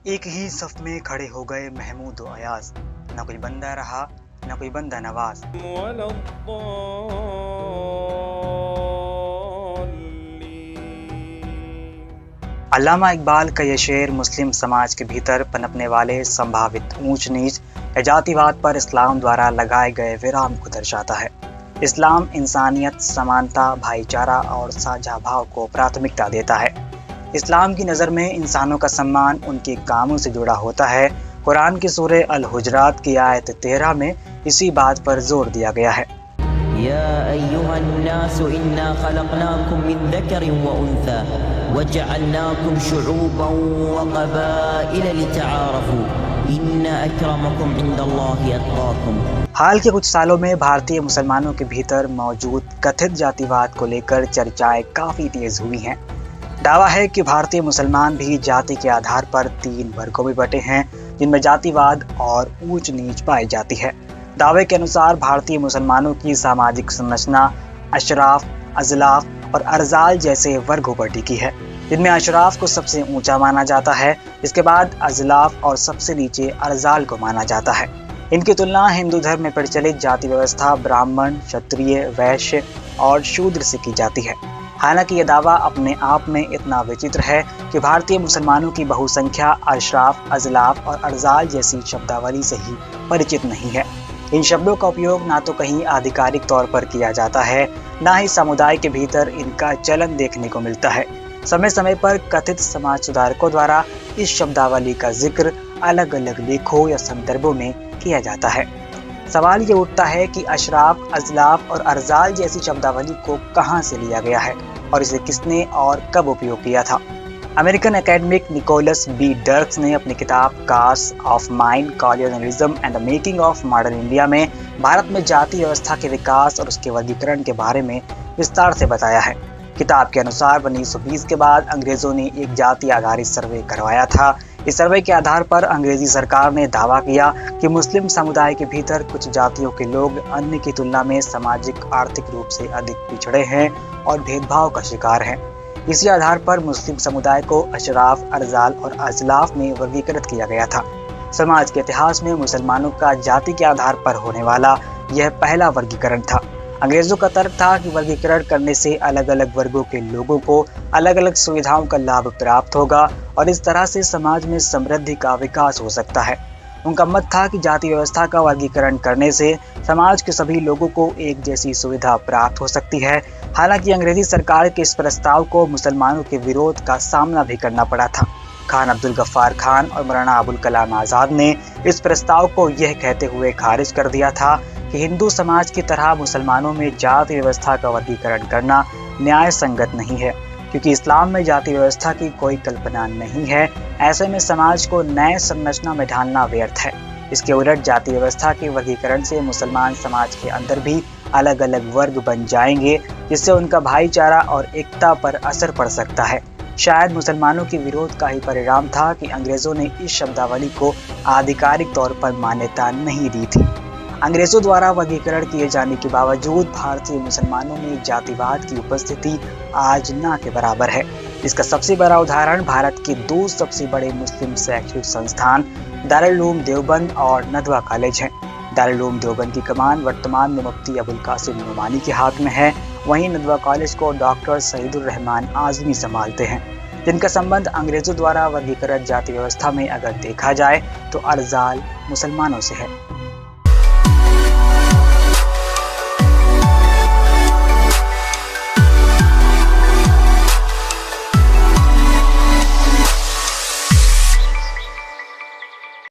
एक ही सफ में खड़े हो गए महमूद व अयाज, न कोई बंदा रहा न कोई बंदा नवाज। अल्लामा इकबाल का यह शेर मुस्लिम समाज के भीतर पनपने वाले संभावित ऊंच नीच या जातिवाद पर इस्लाम द्वारा लगाए गए विराम को दर्शाता है। इस्लाम इंसानियत, समानता, भाईचारा और साझा भाव को प्राथमिकता देता है। इस्लाम की नज़र में इंसानों का सम्मान उनके कामों से जुड़ा होता है। कुरान की सूरह अल हुजरात की आयत 13 में इसी बात पर जोर दिया गया है। या अय्युहन्नासु इन्ना खलक़नाकुम मिन ज़करिन व उन्सा वजअलनाकुम शुऊबन व क़बाइल लितआरफू इन्न अक्रमकुम इंदल्लाहि अत्क़ाकुम। हाल के कुछ सालों में भारतीय मुसलमानों के भीतर मौजूद कथित जातिवाद को लेकर चर्चाएं काफी तेज हुई हैं। दावा है कि भारतीय मुसलमान भी जाति के आधार पर 3 वर्गों में बटे हैं, जिनमें जातिवाद और ऊंच नीच पाई जाती है। दावे के अनुसार भारतीय मुसलमानों की सामाजिक संरचना अशराफ, अजलाफ और अरजाल जैसे वर्गों पर टिकी है, जिनमें अशराफ को सबसे ऊंचा माना जाता है। इसके बाद अजलाफ और सबसे नीचे अरजाल को माना जाता है। इनकी तुलना हिंदू धर्म में प्रचलित जाति व्यवस्था ब्राह्मण, क्षत्रिय, वैश्य और शूद्र से की जाती है। हालांकि यह दावा अपने आप में इतना विचित्र है कि भारतीय मुसलमानों की बहुसंख्या अशराफ, अजलाफ और अरजाल जैसी शब्दावली से ही परिचित नहीं है। इन शब्दों का उपयोग ना तो कहीं आधिकारिक तौर पर किया जाता है, ना ही समुदाय के भीतर इनका चलन देखने को मिलता है। समय समय पर कथित समाज सुधारकों द्वारा इस शब्दावली का जिक्र अलग अलग लेखों या संदर्भों में किया जाता है। सवाल ये उठता है कि अशराफ, अजलाफ और अरजाल जैसी शब्दावली को कहाँ से लिया गया है और इसे किसने और कब उपयोग किया था। American academic Nicholas B Dirks ने अपनी किताब caste of mind, colonialism and the making of modern India में भारत में जाति व्यवस्था के विकास और उसके वर्गीकरण के बारे में विस्तार से बताया है। किताब के अनुसार 1920 के बाद अंग्रेजों ने एक जाति आधारित सर्वे करवाया था। इस सर्वे के आधार पर अंग्रेजी सरकार ने दावा किया कि मुस्लिम समुदाय के भीतर कुछ जातियों के लोग अन्य की तुलना में सामाजिक आर्थिक रूप से अधिक पिछड़े हैं और भेदभाव का शिकार हैं। इसी आधार पर मुस्लिम समुदाय को अशराफ, अरजाल और अजलाफ में वर्गीकृत किया गया था। समाज के इतिहास में मुसलमानों का जाति के आधार पर होने वाला यह पहला वर्गीकरण था। अंग्रेजों का तर्क था कि वर्गीकरण करने से अलग अलग वर्गों के लोगों को अलग अलग सुविधाओं का लाभ प्राप्त होगा और इस तरह से समाज में समृद्धि का विकास हो सकता है। उनका मत था कि जाति व्यवस्था का वर्गीकरण करने से समाज के सभी लोगों को एक जैसी सुविधा प्राप्त हो सकती है। हालांकि अंग्रेजी सरकार के इस प्रस्ताव को मुसलमानों के विरोध का सामना भी करना पड़ा था। खान अब्दुल गफ्फार खान और मौलाना अबुल कलाम आज़ाद ने इस प्रस्ताव को यह कहते हुए खारिज कर दिया था कि हिंदू समाज की तरह मुसलमानों में जाति व्यवस्था का वर्गीकरण करना न्याय संगत नहीं है, क्योंकि इस्लाम में जाति व्यवस्था की कोई कल्पना नहीं है। ऐसे में समाज को नए संरचना में ढालना व्यर्थ है। इसके उलट जाति व्यवस्था के वर्गीकरण से मुसलमान समाज के अंदर भी अलग अलग वर्ग बन जाएंगे, जिससे उनका भाईचारा और एकता पर असर पड़ सकता है। शायद मुसलमानों के विरोध का ही परिणाम था कि अंग्रेजों ने इस शब्दावली को आधिकारिक तौर पर मान्यता नहीं दी थी। अंग्रेजों द्वारा वर्गीकरण किए जाने के बावजूद भारतीय मुसलमानों में जातिवाद की उपस्थिति आज ना के बराबर है। इसका सबसे बड़ा उदाहरण भारत के 2 सबसे बड़े मुस्लिम शैक्षणिक संस्थान दारुल उलूम देवबंद और नदवा कॉलेज हैं। दारुल उलूम देवबंद की कमान वर्तमान में मुफ्ती अबुल कासिम नुमानी के हाथ में है। वहीं नदवा कॉलेज को डॉक्टर सईदुर रहमान आज़मी संभालते हैं, जिनका संबंध अंग्रेजों द्वारा वर्गीकृत जाति व्यवस्था में अगर देखा जाए तो अरजाल मुसलमानों से है।